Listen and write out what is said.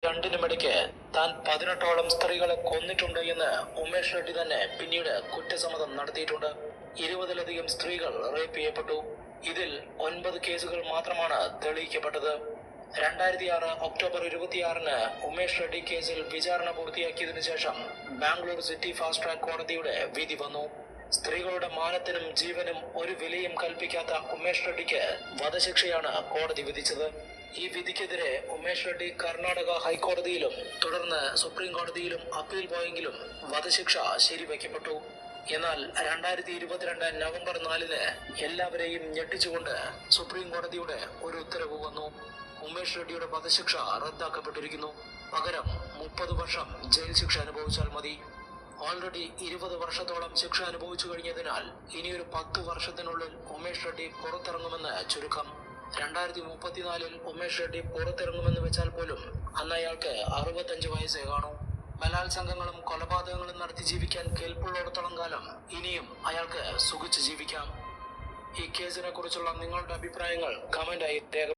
രണ്ടിനുമിടയ്ക്ക് താൻ 18ഓളം സ്ത്രീകളെ കൊന്നിട്ടുണ്ട് എന്ന് ഉമേഷ് റെഡ്ഡി തന്നെ പിന്നീട് കുറ്റസമ്മതം നടത്തിയിട്ടുണ്ട്. 20ലധികം സ്ത്രീകൾ റേപ്പ് ചെയ്യപ്പെട്ടു. ഇതിൽ 9 കേസുകൾ മാത്രമാണ് തെളിയിക്കപ്പെട്ടത്. 2006 ഒക്ടോബർ 26-ന് ഉമേഷ് റെഡ്ഡി കേസിൽ വിചാരണ പൂർത്തിയാക്കിയതിനു ശേഷം ബാംഗ്ലൂർ സിറ്റി ഫാസ്റ്റ് ട്രാക്ക് കോടതിയുടെ വിധി വന്നു. സ്ത്രീകളുടെ മാനത്തിനും ജീവനും ഒരു വിലയും കൽപ്പിക്കാത്ത ഉമേഷ് റെഡ്ഡിക്ക് വധശിക്ഷയാണ് കോടതി വിധിച്ചത്. ഈ വിധിക്കെതിരെ ഉമേഷ് റെഡ്ഡി കർണാടക ഹൈക്കോടതിയിലും തുടർന്ന് സുപ്രീം കോടതിയിലും അപ്പീൽ പോയെങ്കിലും വധശിക്ഷ ശരിവയ്ക്കപ്പെട്ടു. എന്നാൽ 2022 നവംബർ 4-ന് എല്ലാവരെയും ഞെട്ടിച്ചുകൊണ്ട് സുപ്രീം കോടതിയുടെ ഒരു ഉത്തരവ് വന്നു. ഉമേഷ് റെഡ്ഡിയുടെ വധശിക്ഷ റദ്ദാക്കപ്പെട്ടിരിക്കുന്നു. പകരം 30 വർഷം ജയിൽ ശിക്ഷ അനുഭവിച്ചാൽ മതി. ഓൾറെഡി 20 വർഷത്തോളം ശിക്ഷ അനുഭവിച്ചു കഴിഞ്ഞതിനാൽ ഇനിയൊരു 10 വർഷത്തിനുള്ളിൽ ഉമേഷ് റെഡ്ഡി പുറത്തിറങ്ങുമെന്ന് ചുരുക്കം. 2034-ൽ ഉമേഷ് റെഡ്ഡി പുറത്തിറങ്ങുമെന്ന് വെച്ചാൽ പോലും അന്ന് അയാൾക്ക് 65 വയസ്സേ കാണൂ. ബലാത്സംഗങ്ങളും കൊലപാതകങ്ങളും നടത്തി ജീവിക്കാൻ കേൾപ്പുള്ളിടത്തോളം കാലം ഇനിയും അയാൾക്ക് സുഖിച്ച് ജീവിക്കാം. ഈ കേസിനെ കുറിച്ചുള്ള നിങ്ങളുടെ അഭിപ്രായങ്ങൾ കമന്റായി രേഖ